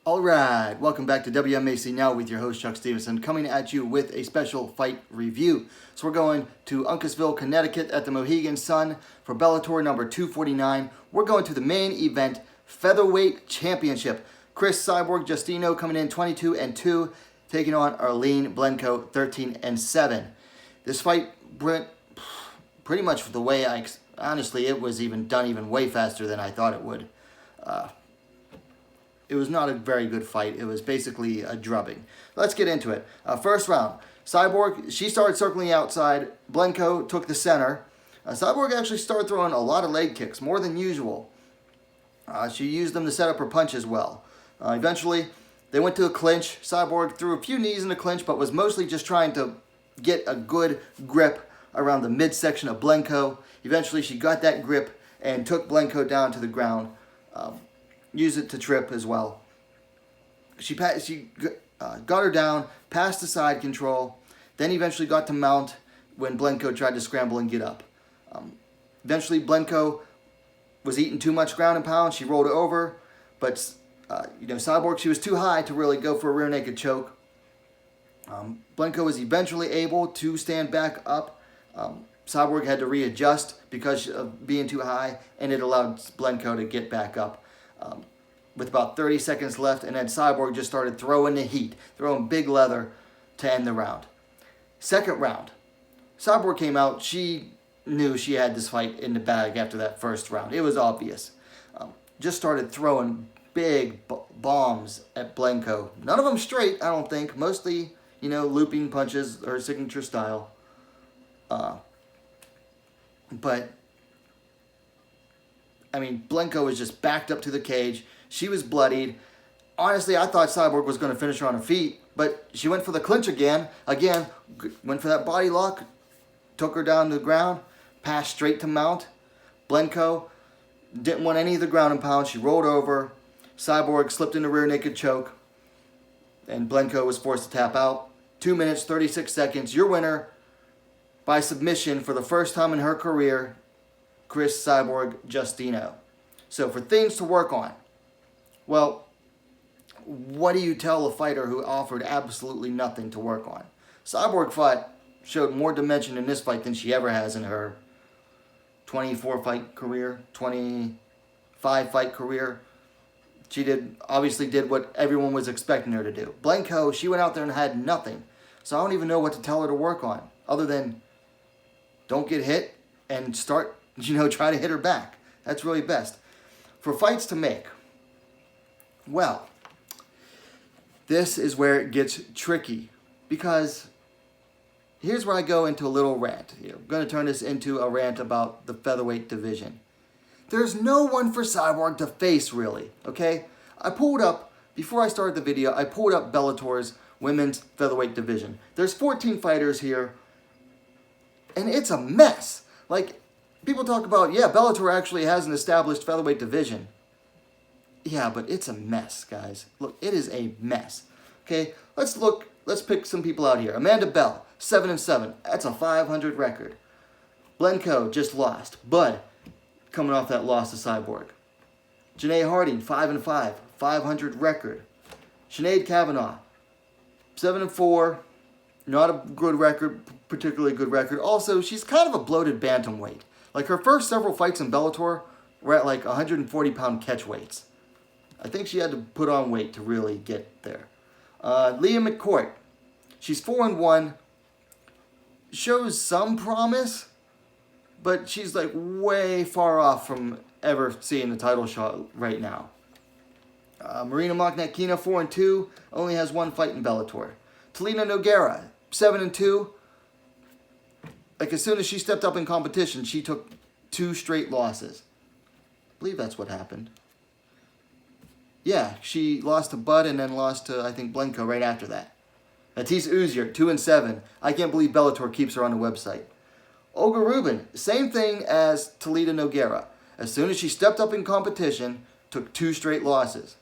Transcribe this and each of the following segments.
Alright, welcome back to WMAC Now with your host Chuck Stevenson, coming at you with a special fight review. So we're going to Uncasville, Connecticut at the Mohegan Sun for Bellator number 249. We're going to the main event, Featherweight Championship. Cris Cyborg Justino coming in 22-2, taking on Arlene Blencowe 13-7. This fight went pretty much the way honestly, it was done way faster than I thought it would. It was not a very good fight. It was basically a drubbing. Let's get into it. First round, Cyborg, she started circling outside. Blencowe took the center. Cyborg actually started throwing a lot of leg kicks, more than usual. She used them to set up her punches well. Eventually, they went to a clinch. Cyborg threw a few knees in the clinch, but was mostly just trying to get a good grip around the midsection of Blencowe. Eventually, she got that grip and took Blencowe down to the ground. Use it to trip as well. She got her down, passed the side control, then eventually got to mount when Blencowe tried to scramble and get up. Eventually, Blencowe was eating too much ground and pound. She rolled over, but Cyborg, she was too high to really go for a rear naked choke. Blencowe was eventually able to stand back up. Cyborg had to readjust because of being too high, and it allowed Blencowe to get back up. With about 30 seconds left, and then Cyborg just started throwing the heat, throwing big leather to end the round. Second round, Cyborg came out. She knew she had this fight in the bag after that first round. It was obvious. Just started throwing big bombs at Blencowe. None of them straight, I don't think. Mostly, looping punches, her signature style. But Blencowe was just backed up to the cage. She was bloodied. Honestly, I thought Cyborg was going to finish her on her feet, but she went for the clinch again. Went for that body lock, took her down to the ground, passed straight to mount. Blencowe didn't want any of the ground and pound. She rolled over. Cyborg slipped in the rear naked choke, and Blencowe was forced to tap out. 2 minutes, 36 seconds. Your winner by submission for the first time in her career, Cris Cyborg Justino. So for things to work on, well, what do you tell a fighter who offered absolutely nothing to work on? Cyborg showed more dimension in this fight than she ever has in her 24-fight career, 25-fight career. She obviously did what everyone was expecting her to do. Blencowe, she went out there and had nothing. So I don't even know what to tell her to work on, other than don't get hit and start try to hit her back. That's really best. For fights to make, well, this is where it gets tricky, because here's where I go into a little rant. I'm going to turn this into a rant about the featherweight division. There's no one for Cyborg to face, really, okay? Before I started the video, I pulled up Bellator's women's featherweight division. There's 14 fighters here, and it's a mess. People talk about, Bellator actually has an established featherweight division. Yeah, but it's a mess, guys. Look, it is a mess. Okay, let's pick some people out here. Amanda Bell, 7-7. That's a 500 record. Blencowe just lost. Bud, coming off that loss to Cyborg. Janae Harding, 5-5. 500 record. Sinead Kavanaugh, 7-4. Not a good record, particularly good record. Also, she's kind of a bloated bantamweight. Her first several fights in Bellator were at 140-pound catch weights. I think she had to put on weight to really get there. Leah McCourt, she's 4-1. Shows some promise, but she's way far off from ever seeing the title shot right now. Marina Moknakina, 4-2, only has one fight in Bellator. Talina Nogueira, 7-2. As soon as she stepped up in competition, she took 2 straight losses. I believe that's what happened. Yeah, she lost to Bud and then lost to, I think, Blencowe right after that. Matisse Uzier, 2-7. I can't believe Bellator keeps her on the website. Olga Rubin, same thing as Talita Nogueira. As soon as she stepped up in competition, took 2 straight losses.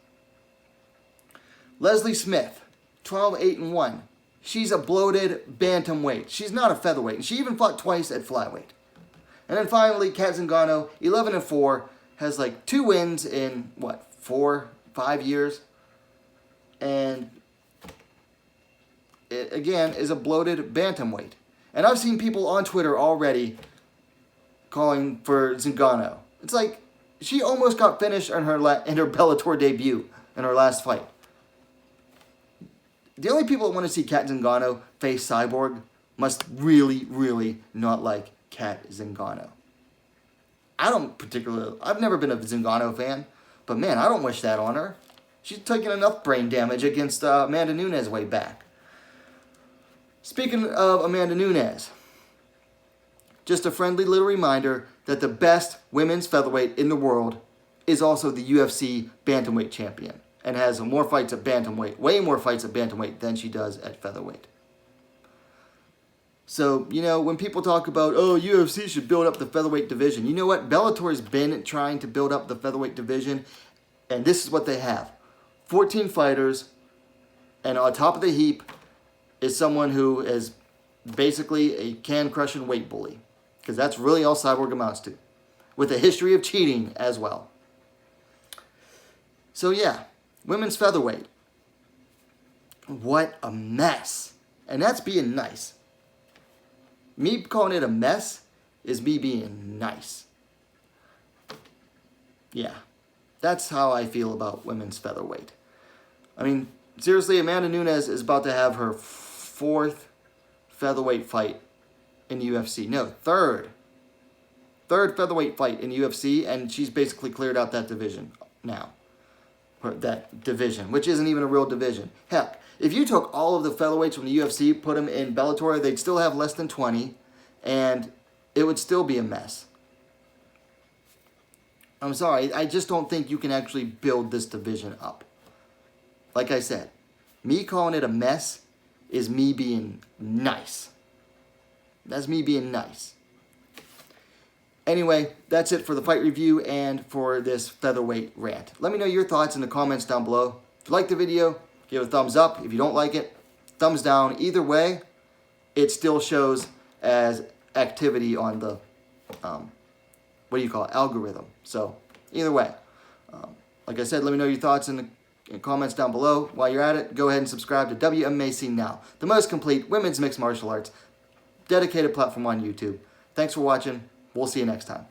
Leslie Smith, 12-8-1. She's a bloated bantamweight. She's not a featherweight. And she even fought twice at flyweight. And then finally, Kat Zingano, 11-4, has 2 wins in, 4-5 years? and it, again, is a bloated bantamweight. And I've seen people on Twitter already calling for Zingano. It's like, she almost got finished in her Bellator debut in her last fight. The only people that want to see Cat Zingano face Cyborg must really, really not like Cat Zingano. I've never been a Zingano fan, but man, I don't wish that on her. She's taken enough brain damage against Amanda Nunes way back. Speaking of Amanda Nunes, just a friendly little reminder that the best women's featherweight in the world is also the UFC bantamweight champion and has more fights at bantamweight, way more fights at bantamweight than she does at featherweight. So, you know, when people talk about, oh, UFC should build up the featherweight division, you know what? Bellator's been trying to build up the featherweight division, and this is what they have. 14 fighters, and on top of the heap is someone who is basically a can-crushing weight bully. Because that's really all Cyborg amounts to. With a history of cheating as well. So yeah, women's featherweight. What a mess. And that's being nice. Me calling it a mess is me being nice. Yeah, that's how I feel about women's featherweight. I mean, seriously, Amanda Nunes is about to have her 4th featherweight fight in UFC. No, third featherweight fight in UFC, and she's basically cleared out that division now. That division, which isn't even a real division. Heck, if you took all of the featherweights from the UFC, put them in Bellator, they'd still have less than 20, and it would still be a mess. I'm sorry, I just don't think you can actually build this division up. Like I said, me calling it a mess is me being nice. That's me being nice. Anyway, that's it for the fight review and for this featherweight rant. Let me know your thoughts in the comments down below. If you like the video, give it a thumbs up. If you don't like it, thumbs down. Either way, it still shows as activity on the, algorithm. So, either way. Like I said, let me know your thoughts in the comments down below. While you're at it, go ahead and subscribe to Wmma Scene Now, the most complete women's mixed martial arts dedicated platform on YouTube. Thanks for watching. We'll see you next time.